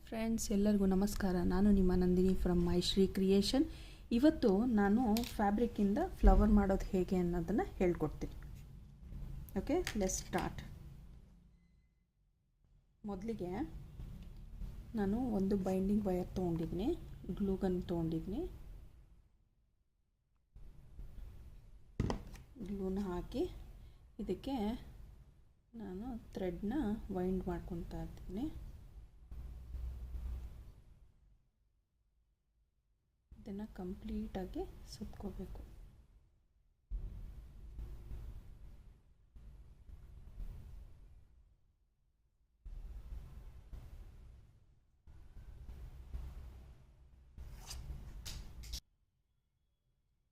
Friends, ಎಲ್ಲರಿಗೂ ನಮಸ್ಕಾರ. ನಾನು ನಿಮ್ಮ ನಂದಿನಿ ಫ್ರಮ್ ಮೈಶ್ರೀ ಕ್ರಿಯೇಷನ್. ಇವತ್ತು ನಾನು ಫ್ಯಾಬ್ರಿಕ್ಕಿಂದ ಫ್ಲವರ್ ಮಾಡೋದು ಹೇಗೆ ಅನ್ನೋದನ್ನು ಹೇಳ್ಕೊಡ್ತೀನಿ. Okay, let's start. ಮೊದಲಿಗೆ ನಾನು ಒಂದು ಬೈಂಡಿಂಗ್ ವೈರ್ ತೊಗೊಂಡಿದ್ದೀನಿ, ಗ್ಲೂಗನ್ ತೊಗೊಂಡಿದ್ದೀನಿ. ಗ್ಲೂನ ಹಾಕಿ ಇದಕ್ಕೆ ನಾನು ಥ್ರೆಡ್ನ ವೈಂಡ್ ಮಾಡ್ಕೊತಾ ಇದ್ದೀನಿ. ಇದನ್ನು ಕಂಪ್ಲೀಟಾಗಿ ಸುತ್ಕೋಬೇಕು.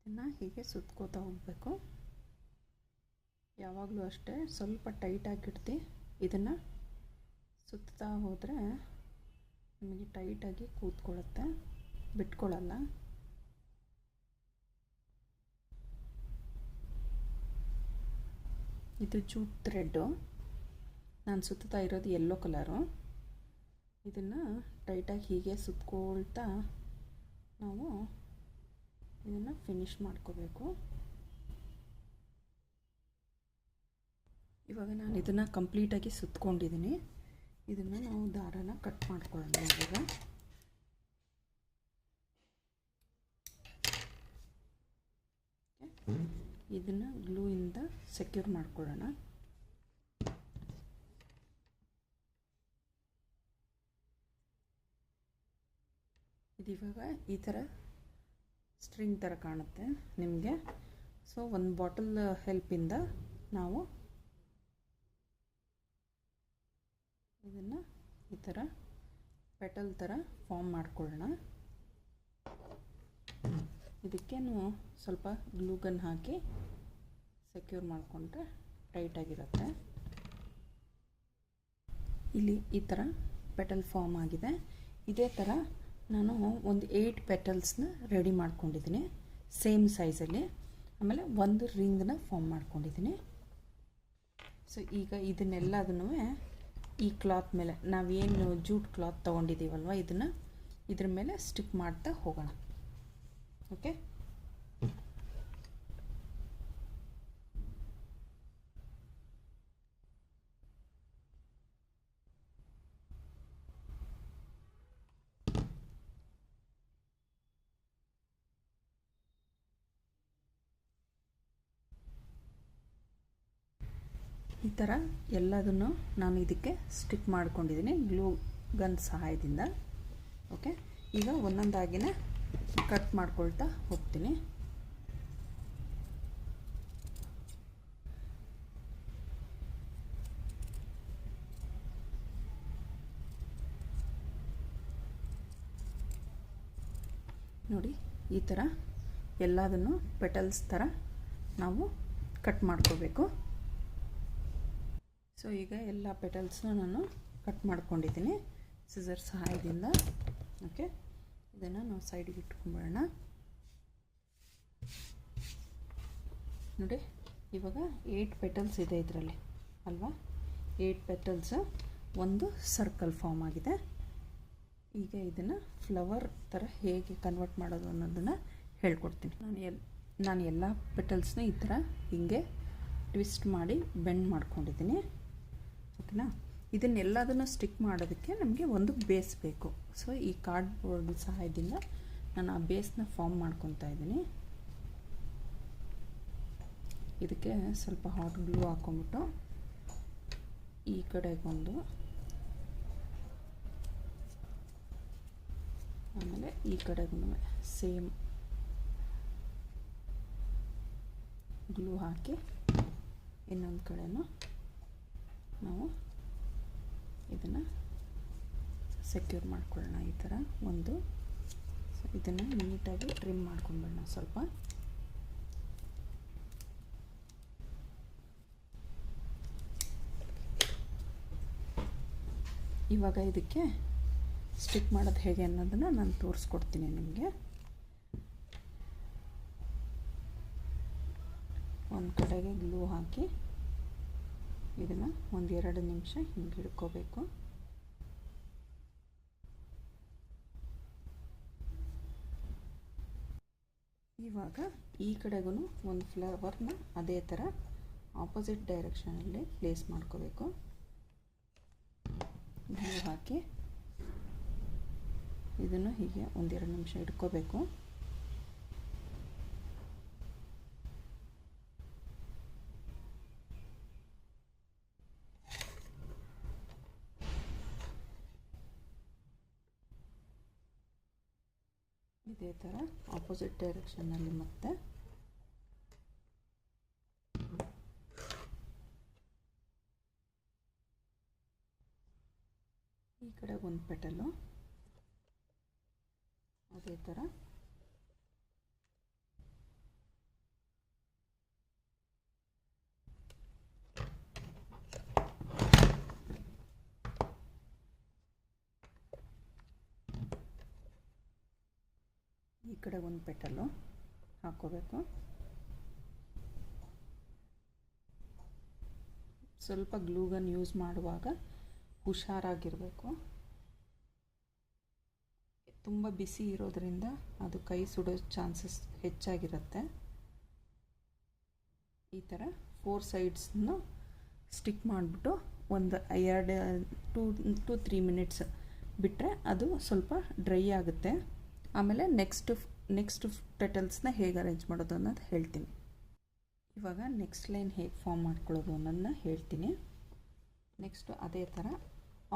ಇದನ್ನು ಹೀಗೆ ಸುತ್ಕೋತಾ ಹೋಗಬೇಕು. ಯಾವಾಗಲೂ ಅಷ್ಟೇ ಸ್ವಲ್ಪ ಟೈಟಾಗಿಡ್ತಿ. ಇದನ್ನು ಸುತ್ತಾ ಹೋದರೆ ನಿಮಗೆ ಟೈಟಾಗಿ ಕೂತ್ಕೊಳ್ಳುತ್ತೆ, ಬಿಟ್ಕೊಳ್ಳಲ್ಲ. ಇದು ಜೂಟ್ ಥ್ರೆಡ್ಡು. ನಾನು ಸುತ್ತಾ ಇರೋದು ಯೆಲ್ಲೋ ಕಲರು. ಇದನ್ನು ಟೈಟಾಗಿ ಹೀಗೆ ಸುತ್ಕೊಳ್ತಾ ನಾವು ಇದನ್ನು ಫಿನಿಶ್ ಮಾಡ್ಕೋಬೇಕು. ಇವಾಗ ನಾನು ಇದನ್ನು ಕಂಪ್ಲೀಟಾಗಿ ಸುತ್ಕೊಂಡಿದ್ದೀನಿ. ಇದನ್ನು ನಾವು ದಾರಾನ ಕಟ್ ಮಾಡ್ಕೊಳ್ಳೋಣ. ಇವಾಗ ಇದನ್ನು ಗ್ಲೂಯಿಂದ ಸೆಕ್ಯೂರ್ ಮಾಡ್ಕೊಳ್ಳೋಣ. ಇದಿವಾಗ ಈ ಥರ ಸ್ಟ್ರಿಂಗ್ ಥರ ಕಾಣುತ್ತೆ ನಿಮಗೆ. ಸೊ ಒಂದು ಬಾಟಲ್ ಹೆಲ್ಪಿಂದ ನಾವು ಇದನ್ನು ಈ ಥರ ಪೆಟಲ್ ಥರ ಫಾರ್ಮ್ ಮಾಡ್ಕೊಳ್ಳೋಣ. ಇದಕ್ಕೇನು ಸ್ವಲ್ಪ ಗ್ಲೂಗನ್ ಹಾಕಿ ಸೆಕ್ಯೂರ್ ಮಾಡಿಕೊಂಡ್ರೆ ಟೈಟಾಗಿರುತ್ತೆ. ಇಲ್ಲಿ ಈ ಥರ ಪೆಟಲ್ ಫಾರ್ಮ್ ಆಗಿದೆ. ಇದೇ ಥರ ನಾನು ಒಂದು 8 ಪೆಟಲ್ಸ್ನ ರೆಡಿ ಮಾಡ್ಕೊಂಡಿದ್ದೀನಿ, ಸೇಮ್ ಸೈಜಲ್ಲಿ. ಆಮೇಲೆ ಒಂದು ರಿಂಗ್ನ ಫಾರ್ಮ್ ಮಾಡ್ಕೊಂಡಿದ್ದೀನಿ. ಸೊ ಈಗ ಇದನ್ನೆಲ್ಲದನ್ನೂ ಈ ಕ್ಲಾತ್ ಮೇಲೆ, ನಾವೇನು ಜೂಟ್ ಕ್ಲಾತ್ ತೊಗೊಂಡಿದ್ದೀವಲ್ವ, ಇದನ್ನು ಇದ್ರ ಮೇಲೆ ಸ್ಟಿಕ್ ಮಾಡ್ತಾ ಹೋಗೋಣ. ಓಕೆ, ಈ ಥರ ಎಲ್ಲದನ್ನು ನಾನು ಇದಕ್ಕೆ ಸ್ಟಿಕ್ ಮಾಡ್ಕೊಂಡಿದ್ದೀನಿ ಗ್ಲೂ ಗನ್ ಸಹಾಯದಿಂದ. ಓಕೆ, ಈಗ ಒಂದೊಂದಾಗಿನೇ ಕಟ್ ಮಾಡ್ಕೊಳ್ತಾ ಹೋಗ್ತೀನಿ. ನೋಡಿ, ಈ ಥರ ಎಲ್ಲದನ್ನು ಪೆಟಲ್ಸ್ ಥರ ನಾವು ಕಟ್ ಮಾಡ್ಕೋಬೇಕು. ಸೊ ಈಗ ಎಲ್ಲ ಪೆಟಲ್ಸ್ನ ನಾನು ಕಟ್ ಮಾಡ್ಕೊಂಡಿದ್ದೀನಿ ಸಿಸರ್ ಸಹಾಯದಿಂದ. ಓಕೆ, ಇದನ್ನು ನಾವು ಸೈಡಿಗೆ ಇಟ್ಕೊಂಡ್ಬಿಡೋಣ. ನೋಡಿ, ಇವಾಗ 8 ಪೆಟಲ್ಸ್ ಇದೆ ಇದರಲ್ಲಿ ಅಲ್ವಾ. 8 ಪೆಟಲ್ಸ್ ಒಂದು ಸರ್ಕಲ್ ಫಾರ್ಮ್ ಆಗಿದೆ. ಈಗ ಇದನ್ನು ಫ್ಲವರ್ ಥರ ಹೇಗೆ ಕನ್ವರ್ಟ್ ಮಾಡೋದು ಅನ್ನೋದನ್ನು ಹೇಳ್ಕೊಡ್ತೀನಿ. ನಾನು ಎಲ್ಲ ಪೆಟಲ್ಸ್ನ ಈ ಥರ ಹೀಗೆ ಟ್ವಿಸ್ಟ್ ಮಾಡಿ ಬೆಂಡ್ ಮಾಡ್ಕೊಂಡಿದ್ದೀನಿ. ಓಕೆನಾ. ಇದನ್ನೆಲ್ಲದನ್ನು ಸ್ಟಿಕ್ ಮಾಡೋದಕ್ಕೆ ನಮಗೆ ಒಂದು ಬೇಸ್ ಬೇಕು. ಸೊ ಈ ಕಾರ್ಡ್ಬೋರ್ಡ್ ಸಹಾಯದಿಂದ ನಾನು ಆ ಬೇಸ್ನ ಫಾರ್ಮ್ ಮಾಡ್ಕೊತಾ ಇದ್ದೀನಿ. ಇದಕ್ಕೆ ಸ್ವಲ್ಪ ಹಾಟ್ ಗ್ಲೂ ಹಾಕ್ಕೊಂಬಿಟ್ಟು ಈ ಕಡೆಗೊಂದು, ಆಮೇಲೆ ಈ ಕಡೆಗೂ ಸೇಮ್ ಗ್ಲೂ ಹಾಕಿ ಇನ್ನೊಂದು ಕಡೆನೂ ನಾವು ಇದನ್ನು ಸೆಕ್ಯೂರ್ ಮಾಡ್ಕೊಳ್ಳೋಣ. ಈ ಥರ ಒಂದು, ಇದನ್ನು ನೀಟಾಗಿ ಟ್ರಿಮ್ ಮಾಡ್ಕೊಂಡ್ಬಿಡೋಣ ಸ್ವಲ್ಪ. ಇವಾಗ ಇದಕ್ಕೆ ಸ್ಟಿಕ್ ಮಾಡೋದು ಹೇಗೆ ಅನ್ನೋದನ್ನು ನಾನು ತೋರಿಸ್ಕೊಡ್ತೀನಿ ನಿಮಗೆ. ಒಂದು ಕಡೆಗೆ ಗ್ಲೂ ಹಾಕಿ ಇದನ್ನು 1-2 ನಿಮಿಷ ಹಿಂಗೆ ಹಿಡ್ಕೋಬೇಕು. ಇವಾಗ ಈ ಕಡೆಗೂ ಒಂದು ಫ್ಲವರ್ನ ಅದೇ ಥರ ಆಪೋಸಿಟ್ ಡೈರೆಕ್ಷನಲ್ಲಿ ಪ್ಲೇಸ್ ಮಾಡ್ಕೋಬೇಕು. ಗ್ಲೂ ಹಾಕಿ ಇದನ್ನು ಹೀಗೆ 1-2 ನಿಮಿಷ ಇಟ್ಕೋಬೇಕು. ಇದೇ ಥರ ಆಪೋಸಿಟ್ ಡೈರೆಕ್ಷನ್ನಲ್ಲಿ ಮತ್ತೆ ಈ ಕಡೆ ಒಂದು ಪೆಟಲು ಅದೇ ಥರ ಈ ಕಡೆ ಒಂದು ಪೆಟಲು ಹಾಕ್ಕೋಬೇಕು. ಸ್ವಲ್ಪ ಗ್ಲೂಗನ್ ಯೂಸ್ ಮಾಡುವಾಗ ಹುಷಾರಾಗಿರಬೇಕು. ತುಂಬ ಬಿಸಿ ಇರೋದರಿಂದ ಅದು ಕೈ ಸುಡೋ ಚಾನ್ಸಸ್ ಹೆಚ್ಚಾಗಿರುತ್ತೆ. ಈ ಥರ 4 ಸೈಡ್ಸ್ನ ಸ್ಟಿಕ್ ಮಾಡಿಬಿಟ್ಟು ಒಂದು 2-3 ಮಿನಿಟ್ಸ್ ಬಿಟ್ಟರೆ ಅದು ಸ್ವಲ್ಪ ಡ್ರೈ ಆಗುತ್ತೆ. ಆಮೇಲೆ ನೆಕ್ಸ್ಟ್ ಪೆಟಲ್ಸ್ನ ಹೇಗೆ ಅರೇಂಜ್ ಮಾಡೋದು ಅನ್ನೋದು ಹೇಳ್ತೀನಿ. ಇವಾಗ ನೆಕ್ಸ್ಟ್ ಲೈನ್ ಹೇಗೆ ಫಾರ್ಮ್ ಮಾಡ್ಕೊಳ್ಳೋದು ಅನ್ನೋದನ್ನ ಹೇಳ್ತೀನಿ. ನೆಕ್ಸ್ಟು ಅದೇ ಥರ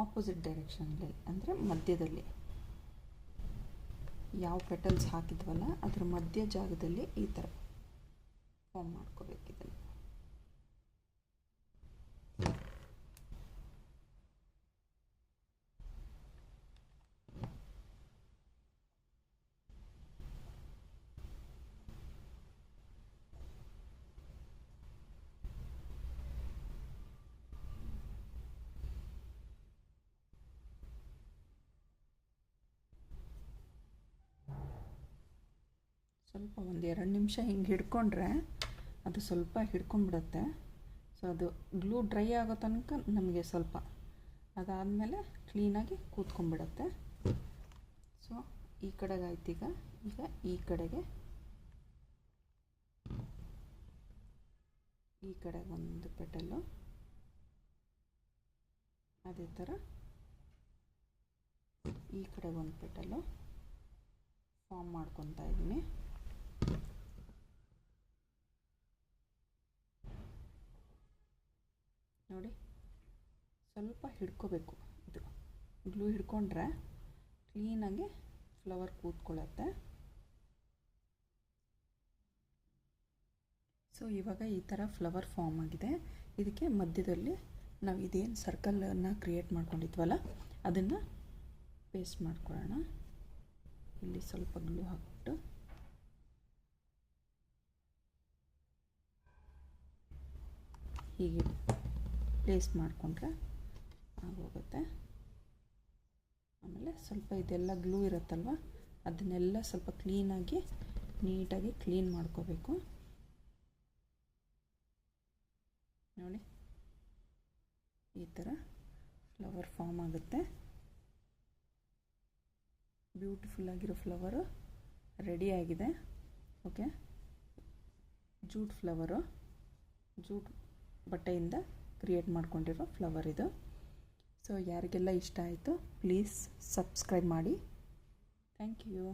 ಆಪೋಸಿಟ್ ಡೈರೆಕ್ಷನಲ್ಲಿ ಅಂದರೆ ಮಧ್ಯದಲ್ಲಿ ಯಾವ ಪೆಟಲ್ಸ್ ಹಾಕಿದ್ವಲ್ಲ ಅದರ ಮಧ್ಯ ಜಾಗದಲ್ಲಿ ಈ ಥರ ಫಾರ್ಮ್ ಮಾಡ್ಕೋಬೇಕಿದೆ. ಸ್ವಲ್ಪ 1-2 ನಿಮಿಷ ಹಿಂಗೆ ಹಿಡ್ಕೊಂಡ್ರೆ ಅದು ಸ್ವಲ್ಪ ಹಿಡ್ಕೊಂಡ್ಬಿಡುತ್ತೆ. ಸೊ ಅದು ಗ್ಲೂ ಡ್ರೈ ಆಗೋ ತನಕ ನಮಗೆ ಸ್ವಲ್ಪ, ಅದಾದಮೇಲೆ ಕ್ಲೀನಾಗಿ ಕೂತ್ಕೊಂಡ್ಬಿಡುತ್ತೆ. ಸೊ ಈ ಕಡೆಗಾಯ್ತು. ಈಗ ಈ ಕಡೆಗೆ ಒಂದು ಪೆಟಲ್ಲು ಅದೇ ಥರ ಈ ಕಡೆ ಒಂದು ಪೆಟಲ್ಲು ಫಾರ್ಮ್ ಮಾಡ್ಕೊತಾ ಇದ್ದೀನಿ. ನೋಡಿ, ಸ್ವಲ್ಪ ಹಿಡ್ಕೋಬೇಕು. ಇದು ಗ್ಲೂ ಹಿಡ್ಕೊಂಡ್ರೆ ಕ್ಲೀನಾಗಿ ಫ್ಲವರ್ ಕೂತ್ಕೊಳ್ಳುತ್ತೆ. ಸೊ ಇವಾಗ ಈ ಥರ ಫ್ಲವರ್ ಫಾರ್ಮ್ ಆಗಿದೆ. ಇದಕ್ಕೆ ಮಧ್ಯದಲ್ಲಿ ನಾವು ಇದೇನು ಸರ್ಕಲನ್ನು ಕ್ರಿಯೇಟ್ ಮಾಡ್ಕೊಂಡಿದ್ವಲ್ಲ ಅದನ್ನು ಪೇಸ್ಟ್ ಮಾಡ್ಕೊಳ್ಳೋಣ. ಇಲ್ಲಿ ಸ್ವಲ್ಪ ಗ್ಲೂ ಹಾಕ್ಬಿಟ್ಟು ಹೀಗೆ ಪ್ಲೇಸ್ ಮಾಡಿಕೊಂಡ್ರೆ ಆಗೋಗುತ್ತೆ. ಆಮೇಲೆ ಸ್ವಲ್ಪ ಇದೆಲ್ಲ ಗ್ಲೂ ಇರುತ್ತಲ್ವ ಅದನ್ನೆಲ್ಲ ಸ್ವಲ್ಪ ಕ್ಲೀನಾಗಿ ನೀಟಾಗಿ ಕ್ಲೀನ್ ಮಾಡ್ಕೋಬೇಕು. ನೋಡಿ, ಈ ಥರ ಫ್ಲವರ್ ಫಾರ್ಮ್ ಆಗುತ್ತೆ. ಬ್ಯೂಟಿಫುಲ್ ಆಗಿರೋ ಫ್ಲವರು ರೆಡಿ ಆಗಿದೆ. ಓಕೆ, ಜೂಟ್ ಫ್ಲವರು, ಜೂಟ್ ಬಟ್ಟೆಯಿಂದ ಕ್ರಿಯೇಟ್ ಮಾಡ್ಕೊಂಡಿರೋ ಫ್ಲವರ್ ಇದು. ಸೊ ಯಾರಿಗೆಲ್ಲ ಇಷ್ಟ ಆಯಿತು ಪ್ಲೀಸ್ ಸಬ್ಸ್ಕ್ರೈಬ್ ಮಾಡಿ. Thank you.